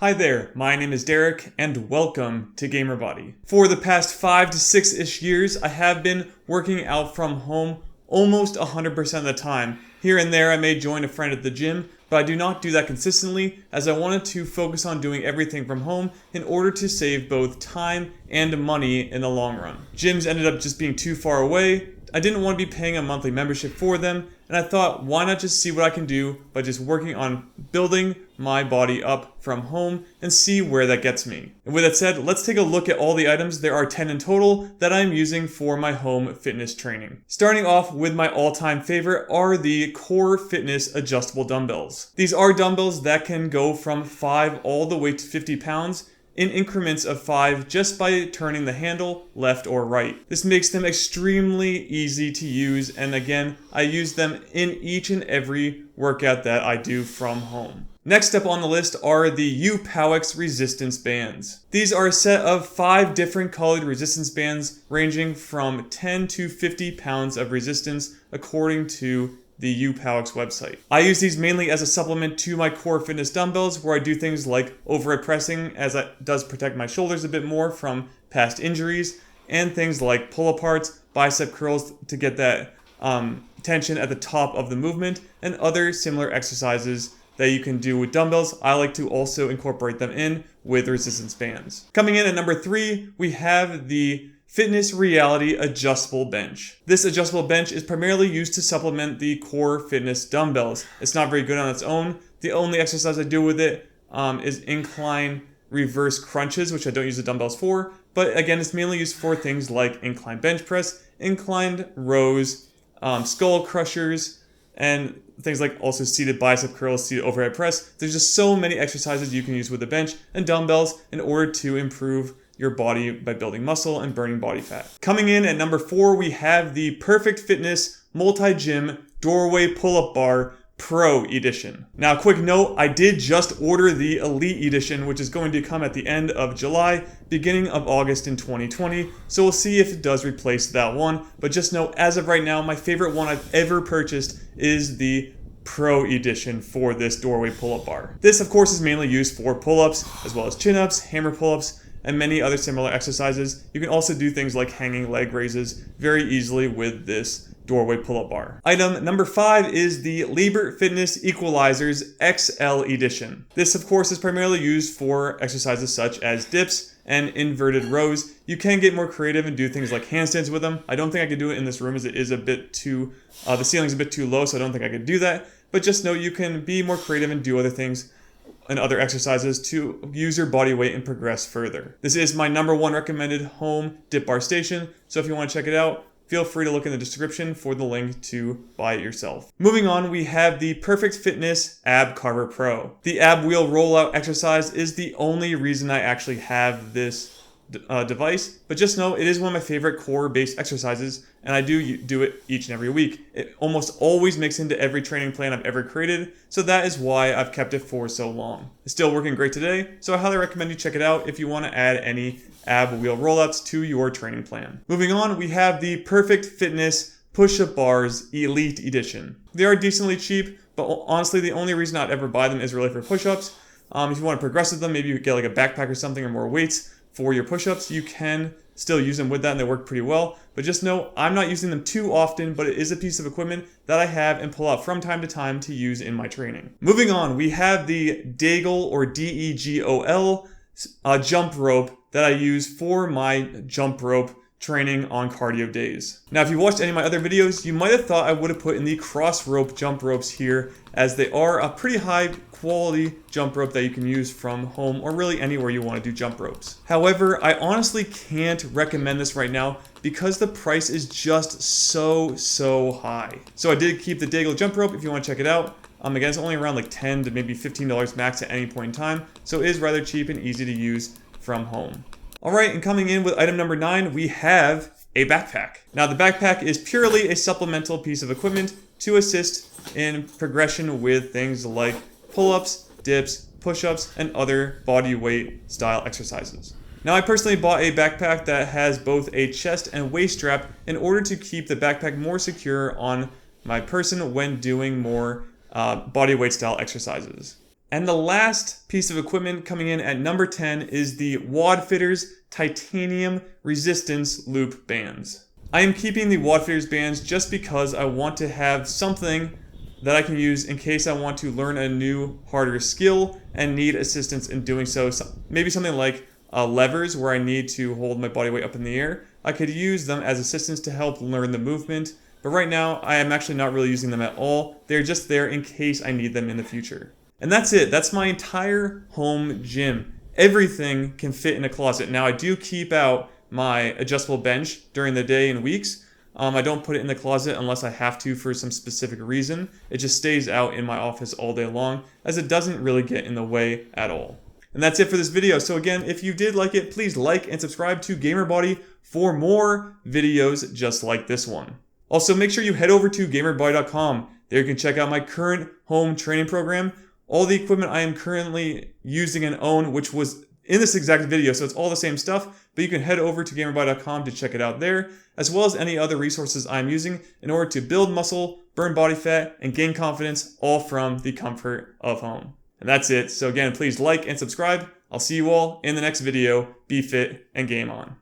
Hi there, my name is Derek, and welcome to GamerBody. For the past 5 to 6-ish years, I have been working out from home almost 100% of the time. Here and there, I may join a friend at the gym, but I do not do that consistently, as I wanted to focus on doing everything from home in order to save both time and money in the long run. Gyms ended up just being too far away. I didn't want to be paying a monthly membership for them, and I thought, why not just see what I can do by just working on building my body up from home and see where that gets me. And with that said, let's take a look at all the items. There are 10 in total that I'm using for my home fitness training. Starting off with my all-time favorite are the Core Fitness adjustable dumbbells. These are dumbbells that can go from 5 all the way to 50 pounds in increments of 5 just by turning the handle left or right. This makes them extremely easy to use, and again, I use them in each and every workout that I do from home. Next up on the list are the U-Powex resistance bands. These are a set of 5 different colored resistance bands ranging from 10 to 50 pounds of resistance according to the U-Powex website. I use these mainly as a supplement to my core fitness dumbbells, where I do things like overhead pressing, as that does protect my shoulders a bit more from past injuries, and things like pull-aparts, bicep curls to get that tension at the top of the movement, and other similar exercises that you can do with dumbbells. I like to also incorporate them in with resistance bands. Coming in at number 3, we have the Fitness Reality Adjustable Bench. This adjustable bench is primarily used to supplement the core fitness dumbbells. It's not very good on its own. The only exercise I do with it is incline reverse crunches, which I don't use the dumbbells for. But again, it's mainly used for things like incline bench press, inclined rows, skull crushers, and things like also seated bicep curls, seated overhead press. There's just so many exercises you can use with the bench and dumbbells in order to improve your body by building muscle and burning body fat. Coming in at number 4, we have the Perfect Fitness Multi-Gym Doorway Pull-Up Bar Pro Edition. Now, a quick note, I did just order the Elite Edition, which is going to come at the end of July, beginning of August in 2020, so we'll see if it does replace that one. But just know, as of right now, my favorite one I've ever purchased is the Pro Edition for this doorway pull-up bar. This, of course, is mainly used for pull-ups, as well as chin-ups, hammer pull-ups, and many other similar exercises. You can also do things like hanging leg raises very easily with this doorway pull-up bar. Item number 5 is the Lebert Fitness Equalizer's XL Edition. This, of course, is primarily used for exercises such as dips and inverted rows. You can get more creative and do things like handstands with them. I don't think I could do it in this room, as it is a bit too, the ceiling's a bit too low, so I don't think I could do that. But just know you can be more creative and do other things and other exercises to use your body weight and progress further. This is my number 1 recommended home dip bar station, so if you want to check it out, feel free to look in the description for the link to buy it yourself. Moving on, we have the Perfect Fitness Ab Carver Pro. The ab wheel rollout exercise is the only reason I actually have this device, but just know it is one of my favorite core-based exercises, and I do it each and every week. It almost always makes into every training plan I've ever created, so that is why I've kept it for so long. It's still working great today, so I highly recommend you check it out if you want to add any ab wheel rollouts to your training plan. Moving on, we have the Perfect Fitness Push-Up Bars Elite Edition. They are decently cheap, but honestly, the only reason I'd ever buy them is really for push-ups. If you want to progress with them, maybe you get like a backpack or something or more weights for your push-ups, you can still use them with that and they work pretty well. But just know, I'm not using them too often, but it is a piece of equipment that I have and pull out from time to time to use in my training. Moving on, we have the DEGOL or DEGOL jump rope that I use for my jump rope training on cardio days. Now, if you watched any of my other videos, you might have thought I would have put in the cross rope jump ropes here, as they are a pretty high quality jump rope that you can use from home or really anywhere you want to do jump ropes. However, I honestly can't recommend this right now because the price is just so high. So I did keep the DEGOL jump rope if you want to check it out. Again, it's only around like $10 to maybe $15 max at any point in time, so it is rather cheap and easy to use from home. Alright, and coming in with item number 9, we have a backpack. Now, the backpack is purely a supplemental piece of equipment to assist in progression with things like pull-ups, dips, push-ups, and other body weight style exercises. Now, I personally bought a backpack that has both a chest and waist strap in order to keep the backpack more secure on my person when doing more body weight style exercises. And the last piece of equipment coming in at number 10 is the Wodfitters Titanium Resistance Loop Bands. I am keeping the Wodfitters bands just because I want to have something that I can use in case I want to learn a new, harder skill and need assistance in doing so. Maybe something like levers where I need to hold my body weight up in the air. I could use them as assistance to help learn the movement, but right now I am actually not really using them at all. They're just there in case I need them in the future. And that's it. That's my entire home gym. Everything can fit in a closet. Now I do keep out my adjustable bench during the day and weeks. I don't put it in the closet unless I have to for some specific reason. It just stays out in my office all day long as it doesn't really get in the way at all. And that's it for this video. So again, if you did like it, please like and subscribe to GamerBody for more videos just like this one. Also, make sure you head over to GamerBody.com. There you can check out my current home training program, all the equipment I am currently using and own, which was in this exact video, so it's all the same stuff, but you can head over to GamerBody.com to check it out there, as well as any other resources I'm using in order to build muscle, burn body fat, and gain confidence, all from the comfort of home. And that's it. So again, please like and subscribe. I'll see you all in the next video. Be fit and game on.